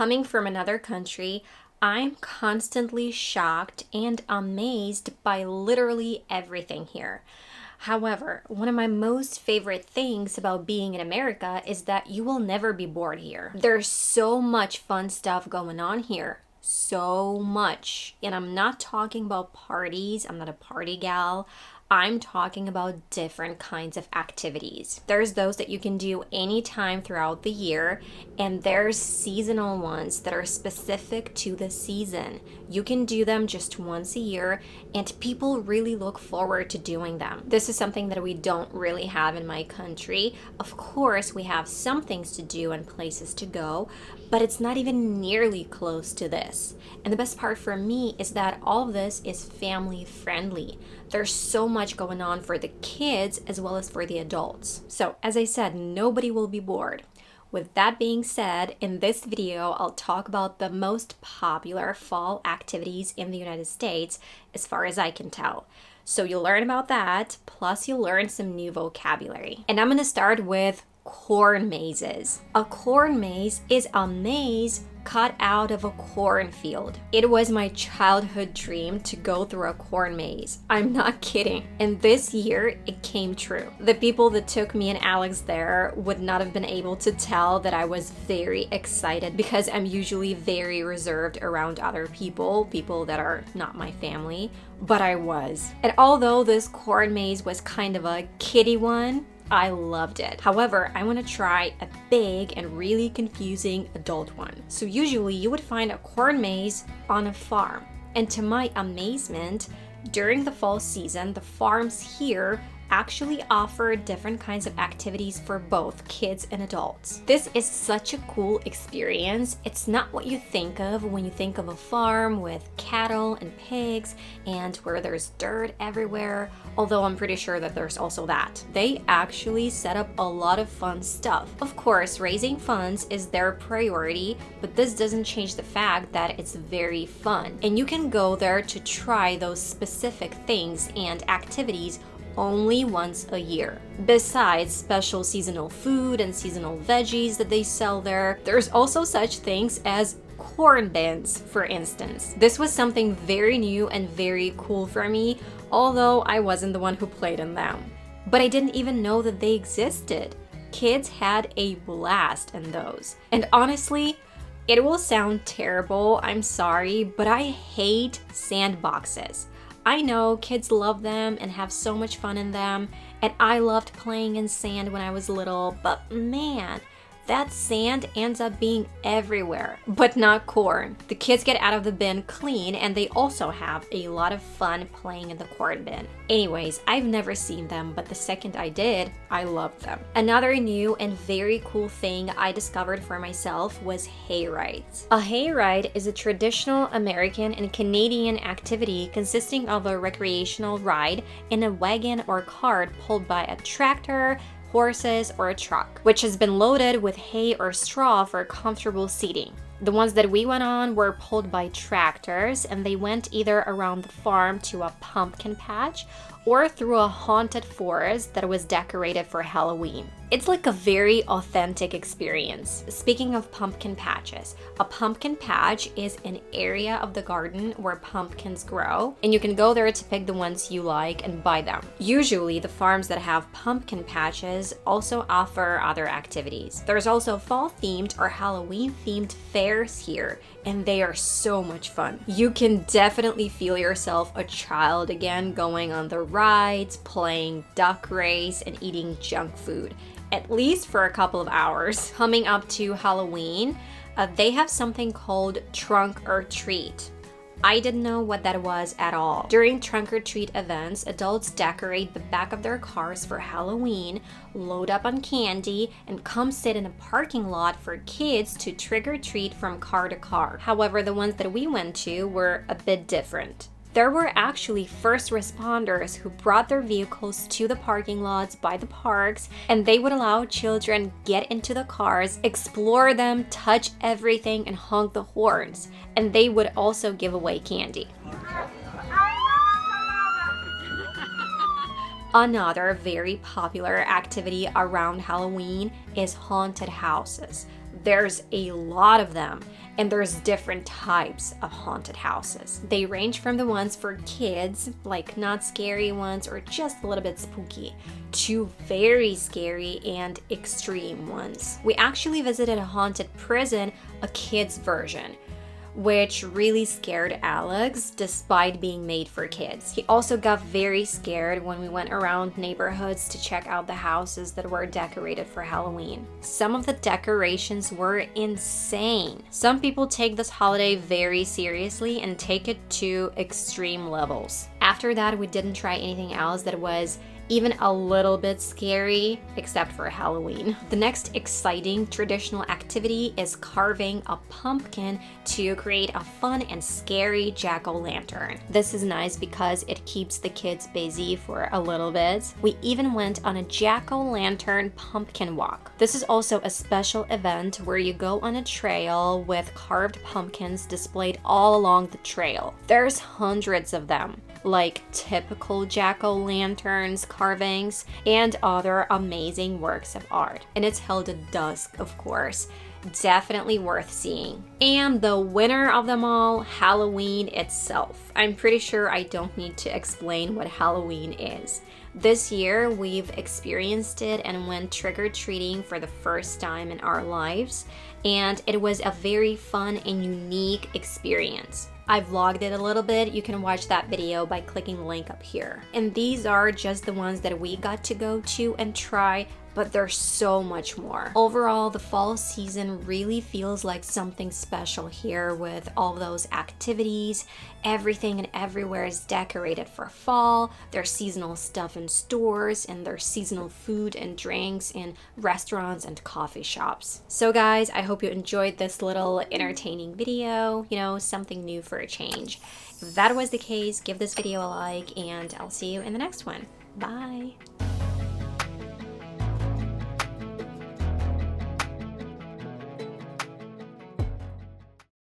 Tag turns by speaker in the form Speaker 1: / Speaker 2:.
Speaker 1: coming from another country, I'm constantly shocked and amazed by literally everything here. However, one of my most favorite things about being in America is that you will never be bored here. There's so much fun stuff going on here. So much. And I'm not talking about parties. I'm not a party gal. I'm talking about different kinds of activities. There's those that you can do anytime throughout the year, and there's seasonal ones that are specific to the season. You can do them just once a year, and people really look forward to doing them. This is something that we don't really have in my country. Of course, we have some things to do and places to go, but it's not even nearly close to this. And the best part for me is that all of this is family friendly. There's so much going on for the kids as well as for the adults. So as I said, nobody will be bored. With that being said, in this video, I'll talk about the most popular fall activities in the United States, as far as I can tell. So you'll learn about that, plus you'll learn some new vocabulary. And I'm gonna start with corn mazes. A corn maze is a maze cut out of a cornfield. It was my childhood dream to go through a corn maze. I'm not kidding. And this year, it came true. The people that took me and Alex there would not have been able to tell that I was very excited because I'm usually very reserved around other people that are not my family, but I was. And although this corn maze was kind of a kiddie one, I loved it. However, I want to try a big and really confusing adult one. So usually you would find a corn maze on a farm. And to my amazement, during the fall season, the farms here actually offer different kinds of activities for both kids and adults. This is such a cool experience. It's not what you think of when you think of a farm with cattle and pigs and where there's dirt everywhere, although I'm pretty sure that there's also that. They actually set up a lot of fun stuff. Of course, raising funds is their priority, but this doesn't change the fact that it's very fun. And you can go there to try those specific things and activities only once a year. Besides special seasonal food and seasonal veggies that they sell there, there's also such things as corn bins, for instance. This was something very new and very cool for me, although I wasn't the one who played in them. But I didn't even know that they existed. Kids had a blast in those. And honestly, it will sound terrible, I'm sorry, but I hate sandboxes. I know kids love them and have so much fun in them, and I loved playing in sand when I was little, but man, that sand ends up being everywhere, but not corn. The kids get out of the bin clean, and they also have a lot of fun playing in the corn bin. Anyways, I've never seen them, but the second I did, I loved them. Another new and very cool thing I discovered for myself was hayrides. A hayride is a traditional American and Canadian activity consisting of a recreational ride in a wagon or cart pulled by a tractor, horses, or a truck, which has been loaded with hay or straw for comfortable seating. The ones that we went on were pulled by tractors, and they went either around the farm to a pumpkin patch or through a haunted forest that was decorated for Halloween. It's like a very authentic experience. Speaking of pumpkin patches, a pumpkin patch is an area of the garden where pumpkins grow, and you can go there to pick the ones you like and buy them. Usually, the farms that have pumpkin patches also offer other activities. There's also fall-themed or Halloween-themed fairs here, and they are so much fun. You can definitely feel yourself a child again, going on the rides, playing duck race, and eating junk food, at least for a couple of hours. Coming up to Halloween, they have something called Trunk or Treat. I didn't know what that was at all. During trunk or treat events, adults decorate the back of their cars for Halloween, load up on candy, and come sit in a parking lot for kids to trick or treat from car to car. However, the ones that we went to were a bit different. There were actually first responders who brought their vehicles to the parking lots by the parks, and they would allow children get into the cars, explore them, touch everything, and honk the horns. And they would also give away candy. Another very popular activity around Halloween is haunted houses. There's a lot of them, and there's different types of haunted houses. They range from the ones for kids, like not scary ones or just a little bit spooky, to very scary and extreme ones. We actually visited a haunted prison, a kid's version, which really scared Alex despite being made for kids. He also got very scared when we went around neighborhoods to check out the houses that were decorated for Halloween. Some of the decorations were insane. Some people take this holiday very seriously and take it to extreme levels. After that, we didn't try anything else that was even a little bit scary, except for Halloween. The next exciting traditional activity is carving a pumpkin to create a fun and scary jack-o'-lantern. This is nice because it keeps the kids busy for a little bit. We even went on a jack-o'-lantern pumpkin walk. This is also a special event where you go on a trail with carved pumpkins displayed all along the trail. There's hundreds of them, like typical jack-o'-lanterns carvings and other amazing works of art. And it's held at dusk, of course. Definitely worth seeing. And the winner of them all, Halloween itself. I'm pretty sure I don't need to explain what Halloween is. This year, we've experienced it and went trick-or-treating for the first time in our lives, and it was a very fun and unique experience. I vlogged it a little bit. You can watch that video by clicking the link up here. And these are just the ones that we got to go to and try, but there's so much more. Overall, the fall season really feels like something special here with all those activities. Everything and everywhere is decorated for fall. There's seasonal stuff in stores, and there's seasonal food and drinks in restaurants and coffee shops. So guys, I hope you enjoyed this little entertaining video, something new for a change. If that was the case, give this video a like, and I'll see you in the next one. Bye.